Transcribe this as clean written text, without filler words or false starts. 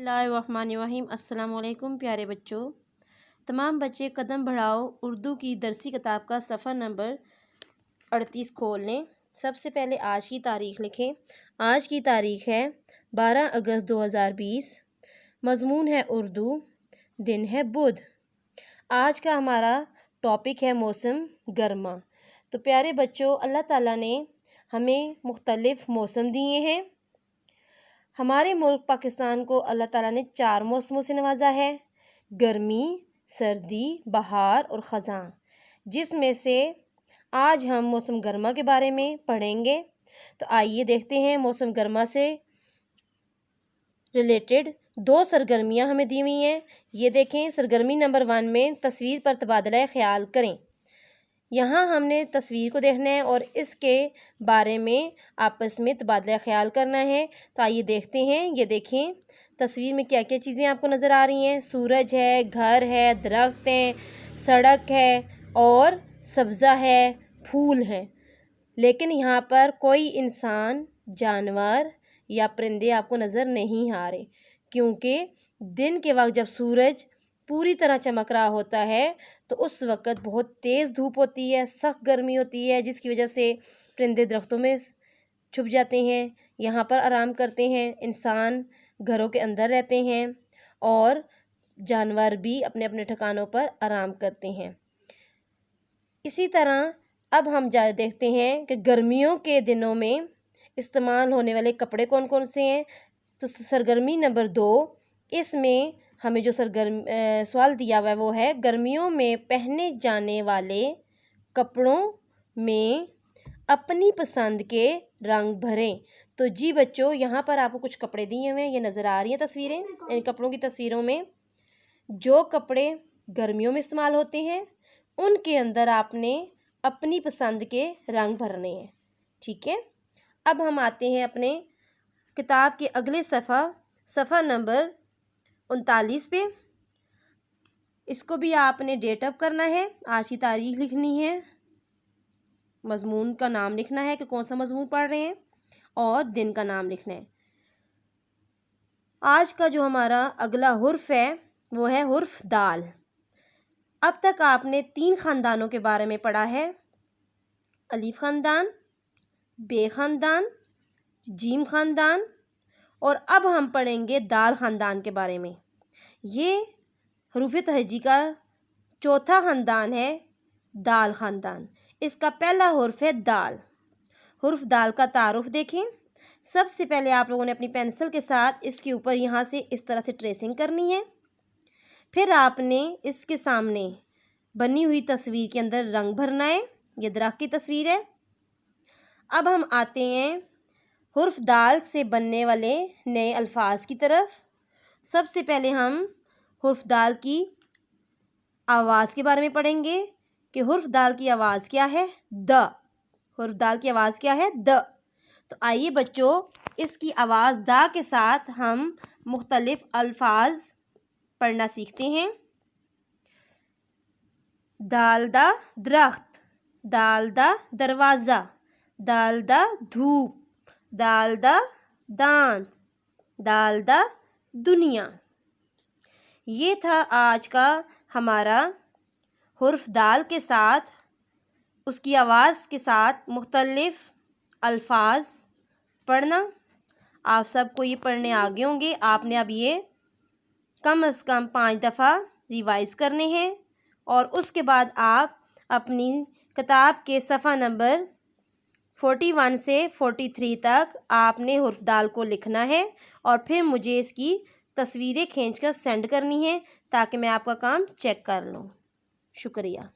बिस्मिल्लाहिर्रहमानिर्रहीम। अस्सलाम वालेकुम प्यारे बच्चों। तमाम बच्चे कदम बढ़ाओ उर्दू की दरसी किताब का सफ़ा नंबर 38 खोल लें। सबसे पहले आज की तारीख़ लिखें। आज की तारीख़ है 12 अगस्त 2020। मज़मून है उर्दू, दिन है बुध। आज का हमारा टॉपिक है मौसम गर्मा। तो प्यारे बच्चों, अल्लाह ताला ने हमें मुख्तलिफ़ मौसम दिए हैं। हमारे मुल्क पाकिस्तान को अल्लाह ताला ने 4 मौसमों से नवाजा है, गर्मी, सर्दी, बहार और ख़ज़ां, जिसमें से आज हम मौसम गर्मा के बारे में पढ़ेंगे। तो आइए देखते हैं मौसम गर्मा से रिलेटेड 2 सरगर्मियाँ हमें दी हुई हैं। ये देखें, सरगर्मी नंबर 1 में तस्वीर पर तबादला ख्याल करें। यहाँ हमने तस्वीर को देखना है और इसके बारे में आपस में तबादला ख्याल करना है। तो आइए देखते हैं। ये देखें तस्वीर में क्या क्या चीज़ें आपको नज़र आ रही हैं। सूरज है, घर है, दरख्त हैं, सड़क है और सब्ज़ा है, फूल हैं। लेकिन यहाँ पर कोई इंसान, जानवर या परिंदे आपको नज़र नहीं आ रहे, क्योंकि दिन के वक्त जब सूरज पूरी तरह चमक रहा होता है तो उस वक़्त बहुत तेज़ धूप होती है, सख्त गर्मी होती है, जिसकी वजह से परिंदे दरख्तों में छुप जाते हैं, यहाँ पर आराम करते हैं। इंसान घरों के अंदर रहते हैं और जानवर भी अपने अपने ठिकानों पर आराम करते हैं। इसी तरह अब हम देखते हैं कि गर्मियों के दिनों में इस्तेमाल होने वाले कपड़े कौन कौन से हैं। तो सरगर्मी नंबर 2, इसमें हमें जो सवाल दिया हुआ है वो है गर्मियों में पहने जाने वाले कपड़ों में अपनी पसंद के रंग भरें। तो जी बच्चों, यहाँ पर आपको कुछ कपड़े दिए हुए हैं, ये नज़र आ रही हैं तस्वीरें। इन कपड़ों की तस्वीरों में जो कपड़े गर्मियों में इस्तेमाल होते हैं उनके अंदर आपने अपनी पसंद के रंग भरने हैं, ठीक है। अब हम आते हैं अपने किताब के अगले सफ़ा नंबर 39 पे। इसको भी आपने डेट अप करना है, आज की तारीख़ लिखनी है, मज़मून का नाम लिखना है कि कौन सा मज़मून पढ़ रहे हैं और दिन का नाम लिखना है। आज का जो हमारा अगला हुर्फ है वो है हुर्फ दाल। अब तक आपने 3 ख़ानदानों के बारे में पढ़ा है, अलीफ ख़ानदान, बे ख़ानदान, जीम ख़ानदान, और अब हम पढ़ेंगे दाल ख़ानदान के बारे में। ये हरूफ तहजी का चौथा ख़ानदान है, दाल ख़ानदान। इसका पहला हुर्फ है दाल। हुर्फ दाल का तारुफ देखें। सबसे पहले आप लोगों ने अपनी पेंसिल के साथ इसके ऊपर यहाँ से इस तरह से ट्रेसिंग करनी है। फिर आपने इसके सामने बनी हुई तस्वीर के अंदर रंग भरना है। ये दरख्त की तस्वीर है। अब हम आते हैं हुर्फ दाल से बनने वाले नए अल्फाज की तरफ। सबसे पहले हम हुर्फ दाल की आवाज़ के बारे में पढ़ेंगे कि हुर्फ दाल की आवाज़ क्या है, द। हुर्फ दाल की आवाज़ क्या है, द। तो आइए बच्चों, इसकी आवाज़ द के साथ हम मुख्तलिफ अल्फाज पढ़ना सीखते हैं। दालदा दरख्त, दालदा दरवाज़ा, दालदा धूप, दालदा दांत, दालदा दुनिया। ये था आज का हमारा हुर्फ दाल के साथ उसकी आवाज़ के साथ मुख्तलिफ अल्फाज पढ़ना। आप सबको ये पढ़ने आ गए होंगे। आपने अब ये कम से कम 5 दफ़ा रिवाइज़ करने हैं और उसके बाद आप अपनी किताब के सफ़ा नंबर 41 से 43 तक आपने हुर्फ दाल को लिखना है और फिर मुझे इसकी तस्वीरें खींचकर सेंड करनी है ताकि मैं आपका काम चेक कर लूँ। शुक्रिया।